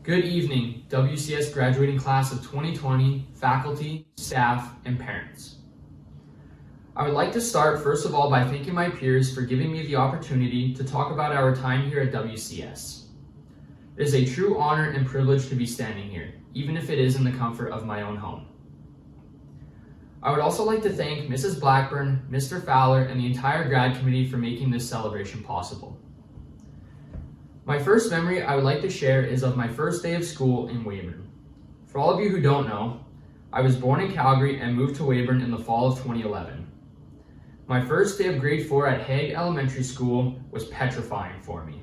Good evening, WCS graduating class of 2020, faculty, staff, and parents. I would like to start first of all by thanking my peers for giving me the opportunity to talk about our time here at WCS. It is a true honor and privilege to be standing here, even if it is in the comfort of my own home. I would also like to thank Mrs. Blackburn, Mr. Fowler, and the entire grad committee for making this celebration possible. My first memory I would like to share is of my first day of school in Weyburn. For all of you who don't know, I was born in Calgary and moved to Weyburn in the fall of 2011. My first day of grade 4 at Hague Elementary School was petrifying for me.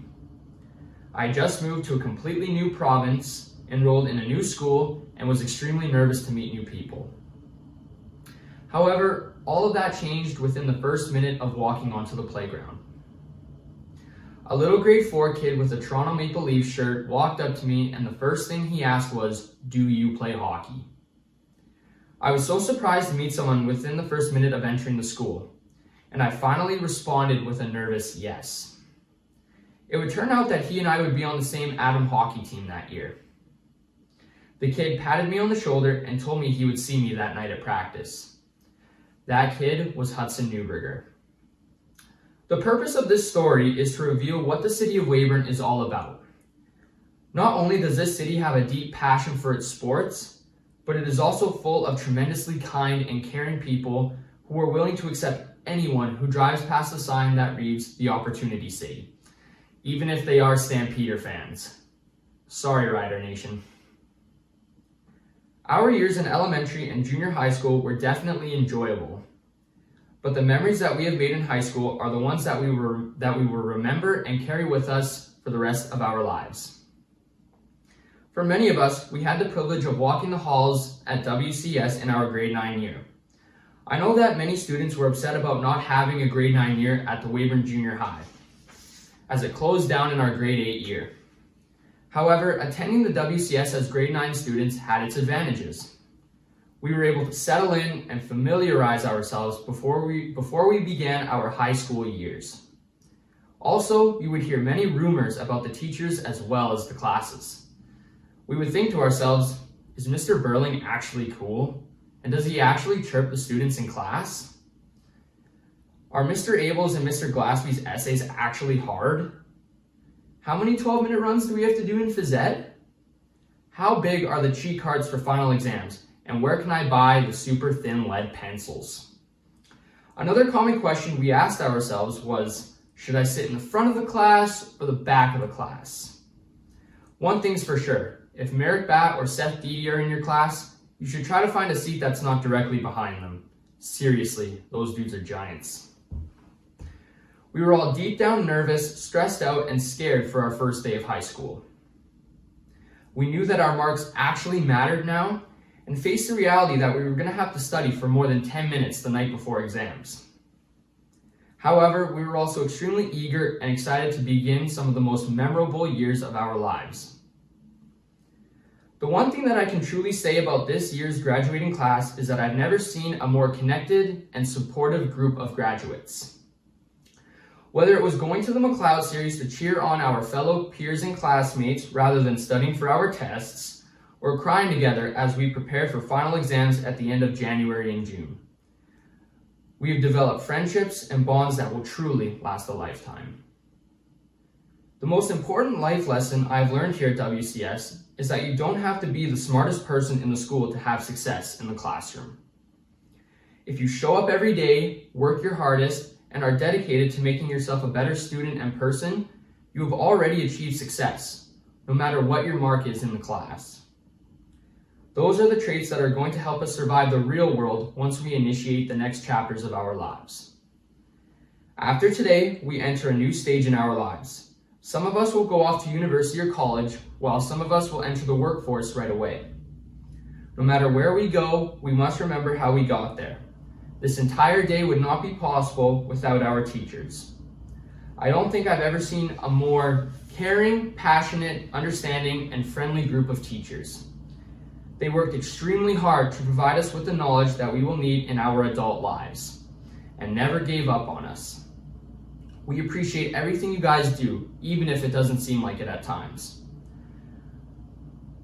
I just moved to a completely new province, enrolled in a new school, and was extremely nervous to meet new people. However, all of that changed within the first minute of walking onto the playground. A little grade 4 kid with a Toronto Maple Leafs shirt walked up to me, and the first thing he asked was, "Do you play hockey?" I was so surprised to meet someone within the first minute of entering the school, and I finally responded with a nervous yes. It would turn out that he and I would be on the same Atom hockey team that year. The kid patted me on the shoulder and told me he would see me that night at practice. That kid was Hudson Newberger. The purpose of this story is to reveal what the city of Weyburn is all about. Not only does this city have a deep passion for its sports, but it is also full of tremendously kind and caring people who are willing to accept anyone who drives past the sign that reads the Opportunity City, even if they are Stampeder fans. Sorry, Rider Nation. Our years in elementary and junior high school were definitely enjoyable. But the memories that we have made in high school are the ones that we will remember and carry with us for the rest of our lives. For many of us, we had the privilege of walking the halls at WCS in our grade 9 year. I know that many students were upset about not having a grade 9 year at the Weyburn Junior High, as it closed down in our grade 8 year. However, attending the WCS as grade 9 students had its advantages. We were able to settle in and familiarize ourselves before we began our high school years. Also, you would hear many rumors about the teachers as well as the classes. We would think to ourselves, is Mr. Burling actually cool? And does he actually chirp the students in class? Are Mr. Abel's and Mr. Glaspie's essays actually hard? How many 12-minute runs do we have to do in phys ed? How big are the cheat cards for final exams? And where can I buy the super thin lead pencils? Another common question we asked ourselves was, should I sit in the front of the class or the back of the class? One thing's for sure, if Merrick Batt or Seth Deedy are in your class, you should try to find a seat that's not directly behind them. Seriously, those dudes are giants. We were all deep down nervous, stressed out, and scared for our first day of high school. We knew that our marks actually mattered now, and faced the reality that we were going to have to study for more than 10 minutes the night before exams. However, we were also extremely eager and excited to begin some of the most memorable years of our lives. The one thing that I can truly say about this year's graduating class is that I've never seen a more connected and supportive group of graduates. Whether it was going to the McLeod series to cheer on our fellow peers and classmates rather than studying for our tests, or crying together as we prepared for final exams at the end of January and June. We have developed friendships and bonds that will truly last a lifetime. The most important life lesson I've learned here at WCS is that you don't have to be the smartest person in the school to have success in the classroom. If you show up every day, work your hardest, and are dedicated to making yourself a better student and person, you have already achieved success, no matter what your mark is in the class. Those are the traits that are going to help us survive the real world once we initiate the next chapters of our lives. After today, we enter a new stage in our lives. Some of us will go off to university or college, while some of us will enter the workforce right away. No matter where we go, we must remember how we got there. This entire day would not be possible without our teachers. I don't think I've ever seen a more caring, passionate, understanding, and friendly group of teachers. They worked extremely hard to provide us with the knowledge that we will need in our adult lives, and never gave up on us. We appreciate everything you guys do, even if it doesn't seem like it at times.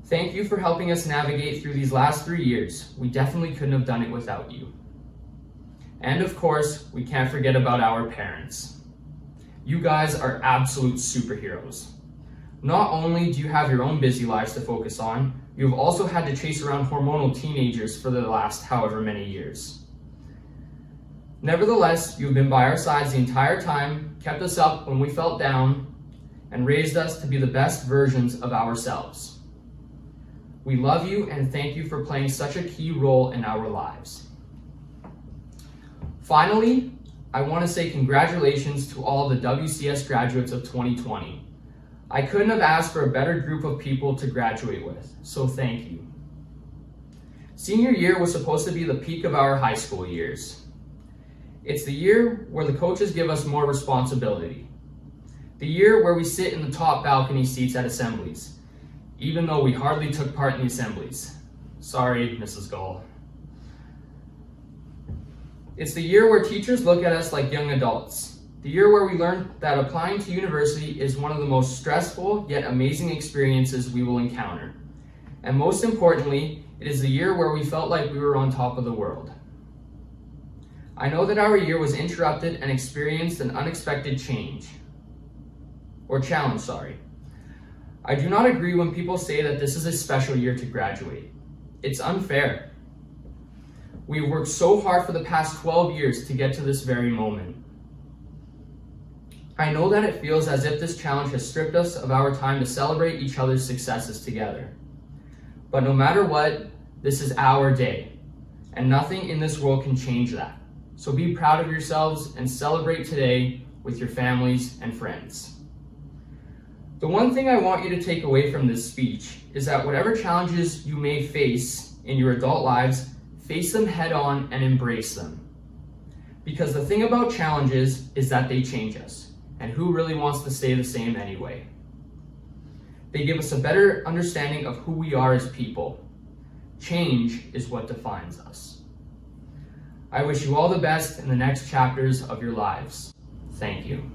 Thank you for helping us navigate through these last 3 years. We definitely couldn't have done it without you. And of course, we can't forget about our parents. You guys are absolute superheroes. Not only do you have your own busy lives to focus on, you have also had to chase around hormonal teenagers for the last however many years. Nevertheless, you've been by our sides the entire time, kept us up when we felt down, and raised us to be the best versions of ourselves. We love you and thank you for playing such a key role in our lives. Finally, I want to say congratulations to all the WCS graduates of 2020. I couldn't have asked for a better group of people to graduate with, so thank you. Senior year was supposed to be the peak of our high school years. It's the year where the coaches give us more responsibility. The year where we sit in the top balcony seats at assemblies, even though we hardly took part in the assemblies. Sorry, Mrs. Gull. It's the year where teachers look at us like young adults. The year where we learn that applying to university is one of the most stressful yet amazing experiences we will encounter. And most importantly, it is the year where we felt like we were on top of the world. I know that our year was interrupted and experienced an unexpected challenge. I do not agree when people say that this is a special year to graduate. It's unfair. We've worked so hard for the past 12 years to get to this very moment. I know that it feels as if this challenge has stripped us of our time to celebrate each other's successes together. But no matter what, this is our day, and nothing in this world can change that. So be proud of yourselves and celebrate today with your families and friends. The one thing I want you to take away from this speech is that whatever challenges you may face in your adult lives, face them head on and embrace them. Because the thing about challenges is that they change us. And who really wants to stay the same anyway? They give us a better understanding of who we are as people. Change is what defines us. I wish you all the best in the next chapters of your lives. Thank you.